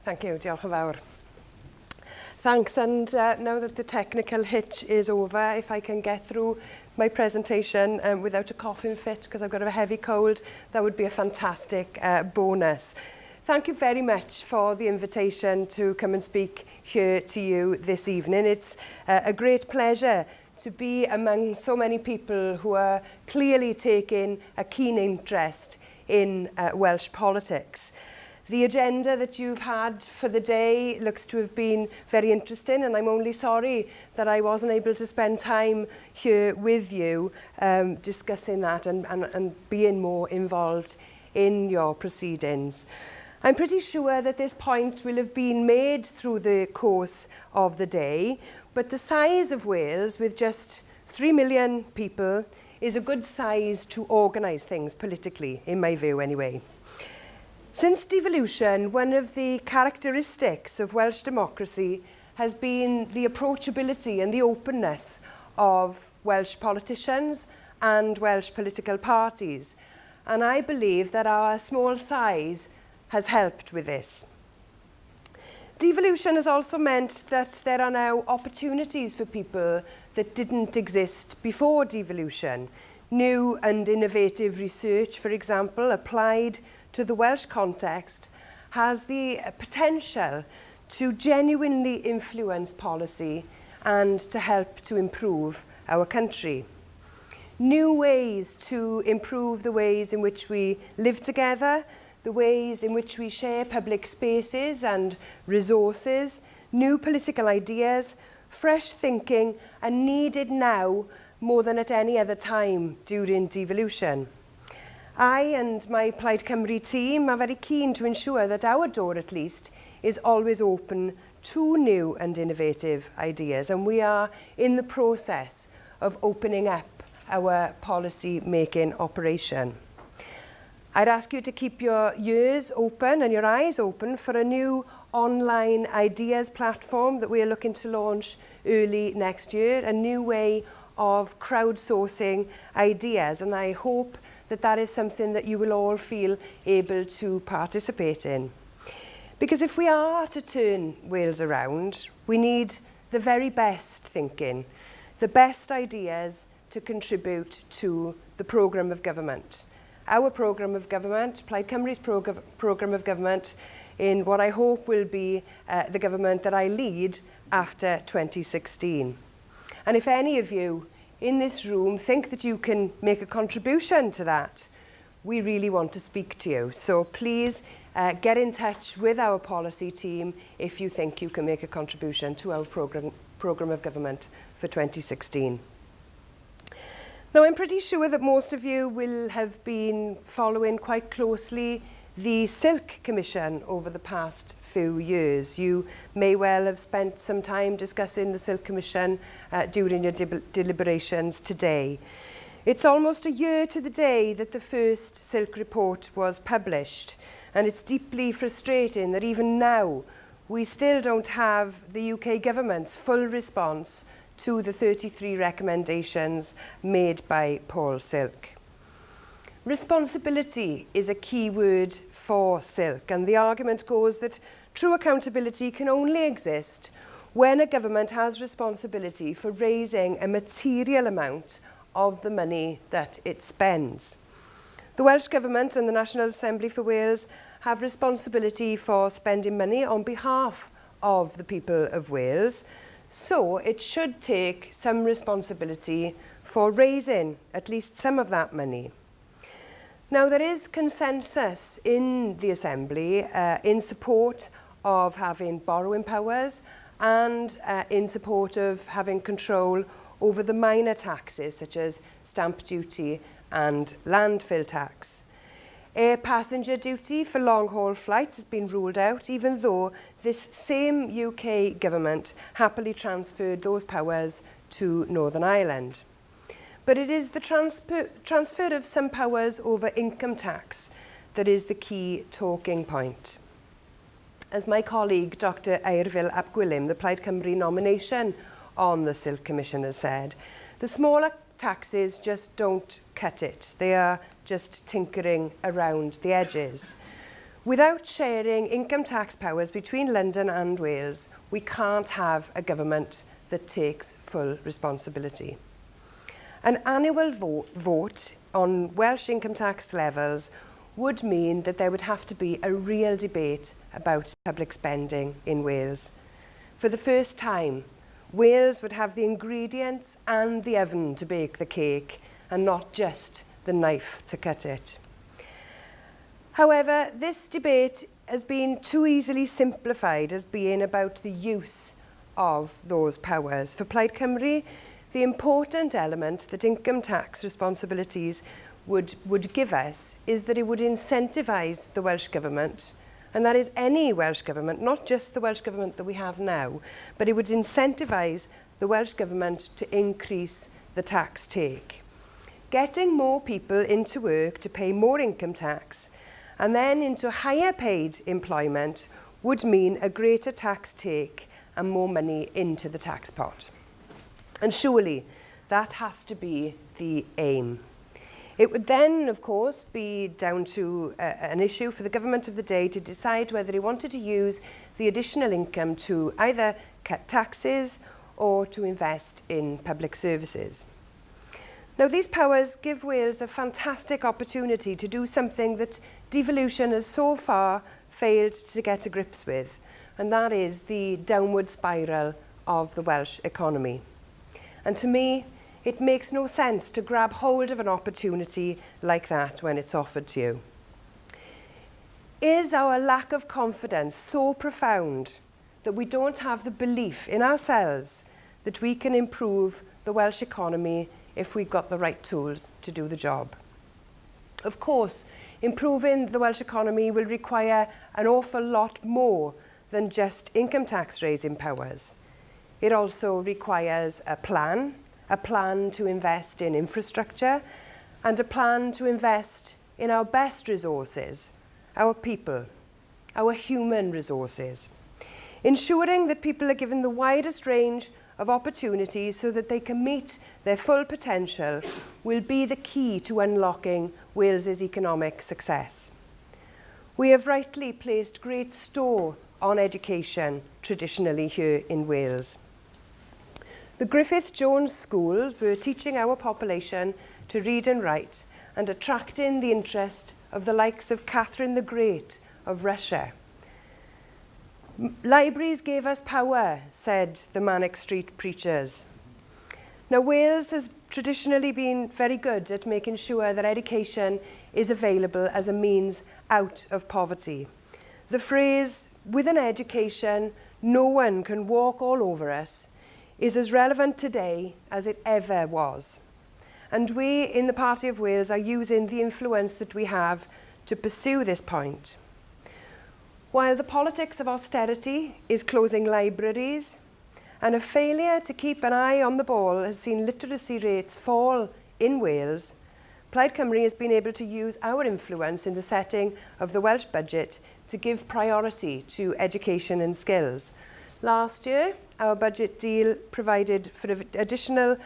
Thank you, diolch yn fawr. Thanks, and now that the technical hitch is over, if I can get through my presentation without a coughing fit, because I've got a heavy cold, that would be a fantastic bonus. Thank you very much for the invitation to come and speak here to you this evening. It's a great pleasure to be among so many people who are clearly taking a keen interest in Welsh politics. The agenda that you've had for the day looks to have been very interesting, and I'm only sorry that I wasn't able to spend time here with you discussing that and being more involved in your proceedings. I'm pretty sure that this point will have been made through the course of the day, but the size of Wales, with just 3 million people, is a good size to organise things politically, in my view anyway. Since devolution, one of the characteristics of Welsh democracy has been the approachability and the openness of Welsh politicians and Welsh political parties. And I believe that our small size has helped with this. Devolution has also meant that there are now opportunities for people that didn't exist before devolution. New and innovative research, for example, applied to the Welsh context, has the potential to genuinely influence policy and to help to improve our country. New ways to improve the ways in which we live together, the ways in which we share public spaces and resources, new political ideas, fresh thinking, are needed now more than at any other time during devolution. I and my Plaid Cymru team are very keen to ensure that our door, at least, is always open to new and innovative ideas, and we are in the process of opening up our policy-making operation. I'd ask you to keep your ears open and your eyes open for a new online ideas platform that we are looking to launch early next year, a new way of crowdsourcing ideas, and I hope that is something that you will all feel able to participate in. Because if we are to turn Wales around, we need the very best thinking, the best ideas to contribute to the programme of government. Our programme of government, Plaid Cymru's programme of government, in what I hope will be the government that I lead after 2016. And if any of you in this room think that you can make a contribution to that, we really want to speak to you. So please get in touch with our policy team if you think you can make a contribution to our programme of government for 2016. Now, I'm pretty sure that most of you will have been following quite closely the Silk Commission over the past few years. You may well have spent some time discussing the Silk Commission during your deliberations today. It's almost a year to the day that the first Silk report was published, and it's deeply frustrating that even now we still don't have the UK government's full response to the 33 recommendations made by Paul Silk. Responsibility is a key word for Silk, and the argument goes that true accountability can only exist when a government has responsibility for raising a material amount of the money that it spends. The Welsh Government and the National Assembly for Wales have responsibility for spending money on behalf of the people of Wales, so it should take some responsibility for raising at least some of that money. Now, there is consensus in the Assembly in support of having borrowing powers and in support of having control over the minor taxes such as stamp duty and landfill tax. Air passenger duty for long-haul flights has been ruled out, even though this same UK government happily transferred those powers to Northern Ireland. But it is the transfer of some powers over income tax that is the key talking point. As my colleague, Dr Eirfil ap Gwilym, the Plaid Cymru nomination on the Silk Commission has said, the smaller taxes just don't cut it. They are just tinkering around the edges. Without sharing income tax powers between London and Wales, we can't have a government that takes full responsibility. An annual vote on Welsh income tax levels would mean that there would have to be a real debate about public spending in Wales. For the first time, Wales would have the ingredients and the oven to bake the cake, and not just the knife to cut it. However, this debate has been too easily simplified as being about the use of those powers. For Plaid Cymru, the important element that income tax responsibilities would give us is that it would incentivise the Welsh Government, and that is any Welsh Government, not just the Welsh Government that we have now, but it would incentivise the Welsh Government to increase the tax take. Getting more people into work to pay more income tax and then into higher paid employment would mean a greater tax take and more money into the tax pot. And surely that has to be the aim. It would then, of course, be down to an issue for the government of the day to decide whether it wanted to use the additional income to either cut taxes or to invest in public services. Now, these powers give Wales a fantastic opportunity to do something that devolution has so far failed to get to grips with, and that is the downward spiral of the Welsh economy. And to me, it makes no sense to grab hold of an opportunity like that when it's offered to you. Is our lack of confidence so profound that we don't have the belief in ourselves that we can improve the Welsh economy if we've got the right tools to do the job? Of course, improving the Welsh economy will require an awful lot more than just income tax raising powers. It also requires a plan to invest in infrastructure, and a plan to invest in our best resources, our people, our human resources. Ensuring that people are given the widest range of opportunities so that they can meet their full potential will be the key to unlocking Wales's economic success. We have rightly placed great store on education traditionally here in Wales. The Griffith Jones schools were teaching our population to read and write and attracting the interest of the likes of Catherine the Great of Russia. Libraries gave us power, said the Manic Street preachers. Now, Wales has traditionally been very good at making sure that education is available as a means out of poverty. The phrase, with an education, no one can walk all over us, is as relevant today as it ever was. And we in the Party of Wales are using the influence that we have to pursue this point. While the politics of austerity is closing libraries, and a failure to keep an eye on the ball has seen literacy rates fall in Wales, Plaid Cymru has been able to use our influence in the setting of the Welsh budget to give priority to education and skills. Last year, our budget deal provided for additional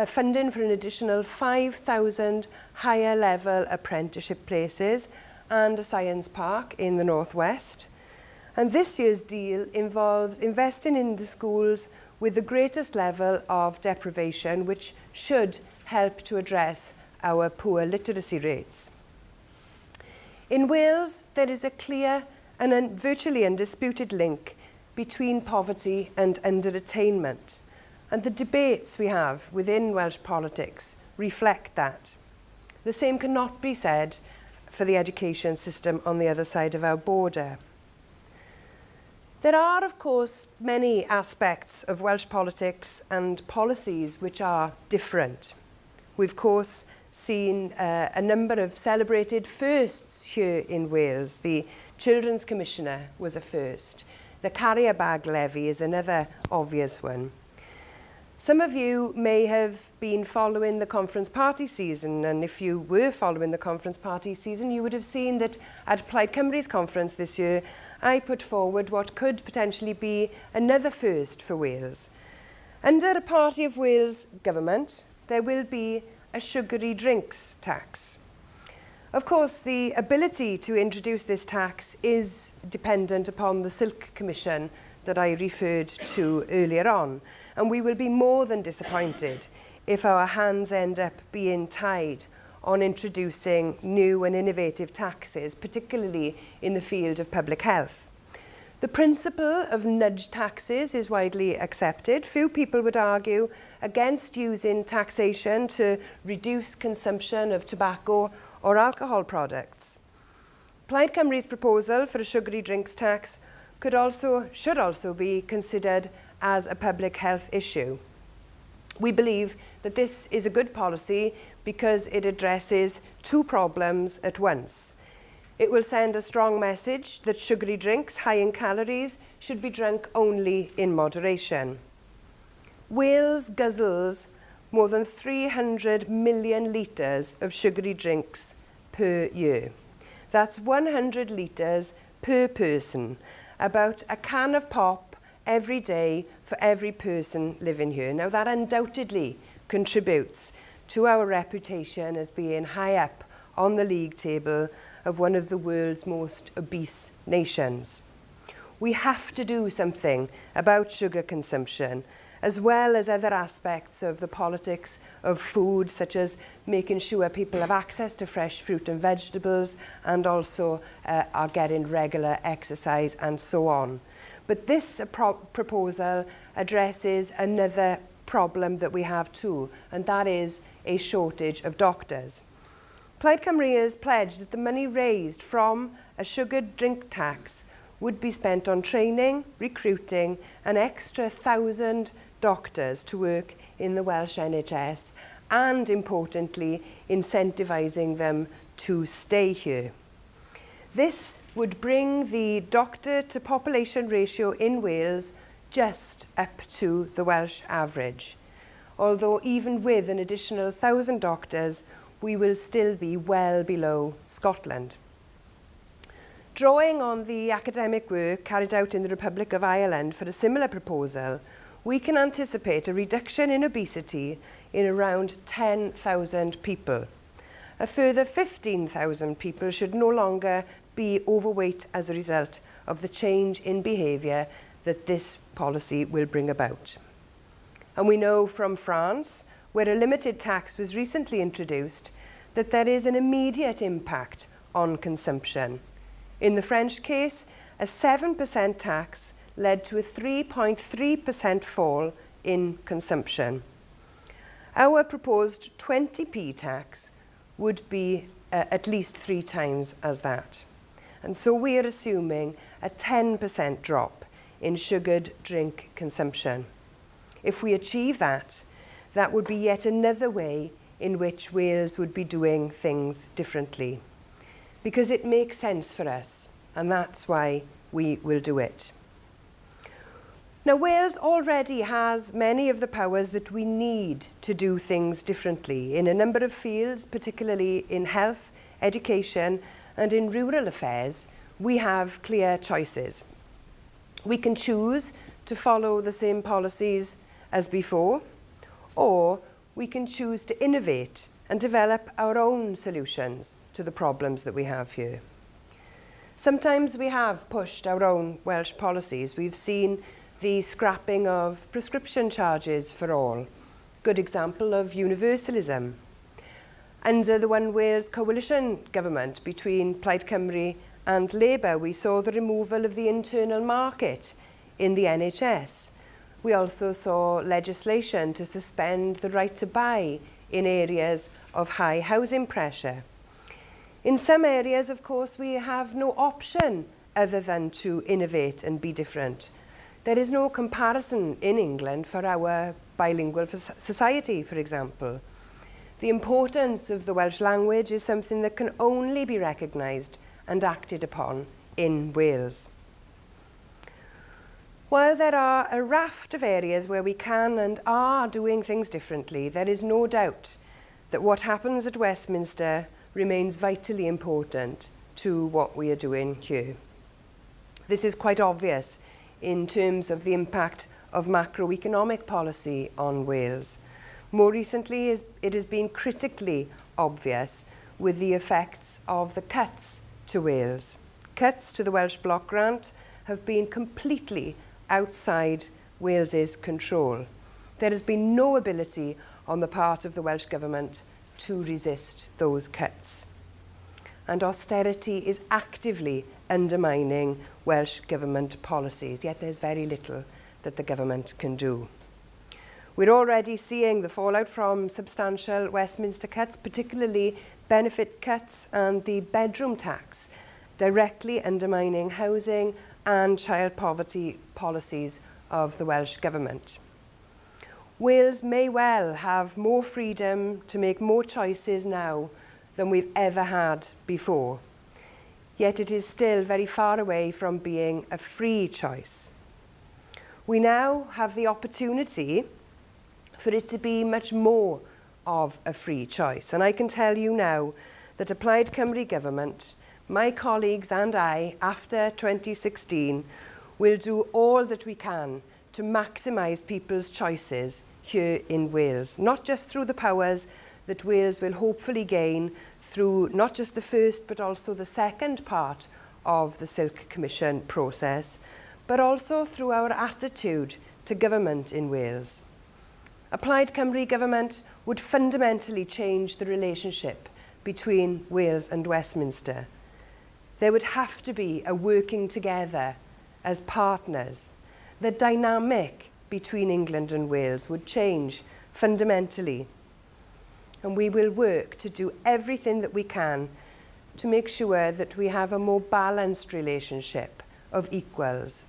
funding for an additional 5,000 higher level apprenticeship places and a science park in the northwest. And this year's deal involves investing in the schools with the greatest level of deprivation, which should help to address our poor literacy rates. In Wales, there is a clear and virtually undisputed link between poverty and underattainment, and the debates we have within Welsh politics reflect that. The same cannot be said for the education system on the other side of our border. There are, of course, many aspects of Welsh politics and policies which are different. We've, of course, seen a number of celebrated firsts here in Wales. The Children's Commissioner was a first. The carrier bag levy is another obvious one. Some of you may have been following the conference party season, and if you were following the conference party season, you would have seen that at Plaid Cymru's conference this year, I put forward what could potentially be another first for Wales. Under a Party of Wales government, there will be a sugary drinks tax. Of course, the ability to introduce this tax is dependent upon the Silk Commission that I referred to earlier on, and we will be more than disappointed if our hands end up being tied on introducing new and innovative taxes, particularly in the field of public health. The principle of nudge taxes is widely accepted. Few people would argue against using taxation to reduce consumption of tobacco or alcohol products. Plaid Cymru's proposal for a sugary drinks tax should also be considered as a public health issue. We believe that this is a good policy because it addresses two problems at once. It will send a strong message that sugary drinks high in calories should be drunk only in moderation. Wales guzzles more than 300 million litres of sugary drinks per year. That's 100 litres per person, about a can of pop every day for every person living here. Now that undoubtedly contributes to our reputation as being high up on the league table of one of the world's most obese nations. We have to do something about sugar consumption, as well as other aspects of the politics of food, such as making sure people have access to fresh fruit and vegetables and also are getting regular exercise and so on. But this proposal addresses another problem that we have too, and that is a shortage of doctors. Plaid Cymru has pledged that the money raised from a sugar drink tax would be spent on training, recruiting an extra 1,000 doctors to work in the Welsh NHS and, importantly, incentivising them to stay here. This would bring the doctor to population ratio in Wales just up to the Welsh average. Although even with an additional 1,000 doctors, we will still be well below Scotland. Drawing on the academic work carried out in the Republic of Ireland for a similar proposal, we can anticipate a reduction in obesity in around 10,000 people. A further 15,000 people should no longer be overweight as a result of the change in behaviour that this policy will bring about. And we know from France, where a limited tax was recently introduced, that there is an immediate impact on consumption. In the French case, a 7% tax led to a 3.3% fall in consumption. Our proposed 20p tax would be at least 3 times as that. And so we are assuming a 10% drop in sugared drink consumption. If we achieve that, that would be yet another way in which Wales would be doing things differently. Because it makes sense for us, and that's why we will do it. Now, Wales already has many of the powers that we need to do things differently in a number of fields, particularly in health, education, and in rural affairs. We have clear choices. We can choose to follow the same policies as before, or we can choose to innovate and develop our own solutions to the problems that we have here. Sometimes we have pushed our own Welsh policies. We've seen the scrapping of prescription charges for all. Good example of universalism. Under the One Wales coalition government between Plaid Cymru and Labour, we saw the removal of the internal market in the NHS. We also saw legislation to suspend the right to buy in areas of high housing pressure. In some areas, of course, we have no option other than to innovate and be different. There is no comparison in England for our bilingual society, for example. The importance of the Welsh language is something that can only be recognised and acted upon in Wales. While there are a raft of areas where we can and are doing things differently, there is no doubt that what happens at Westminster remains vitally important to what we are doing here. This is quite obvious in terms of the impact of macroeconomic policy on Wales. More recently, it has been critically obvious with the effects of the cuts to Wales. Cuts to the Welsh Block Grant have been completely outside Wales's control. There has been no ability on the part of the Welsh Government to resist those cuts. And austerity is actively undermining Welsh Government policies, yet there's very little that the Government can do. We're already seeing the fallout from substantial Westminster cuts, particularly benefit cuts and the bedroom tax, directly undermining housing and child poverty policies of the Welsh Government. Wales may well have more freedom to make more choices now than we've ever had before, yet it is still very far away from being a free choice. We now have the opportunity for it to be much more of a free choice. And I can tell you now that a Plaid Cymru government, my colleagues and I, after 2016, will do all that we can to maximise people's choices here in Wales, not just through the powers that Wales will hopefully gain through not just the first but also the second part of the Silk Commission process, but also through our attitude to government in Wales. A Plaid Cymru government would fundamentally change the relationship between Wales and Westminster. There would have to be a working together as partners. The dynamic between England and Wales would change fundamentally. And we will work to do everything that we can to make sure that we have a more balanced relationship of equals,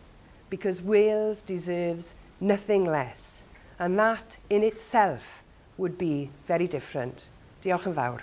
because Wales deserves nothing less. And that in itself would be very different. Diolch yn fawr.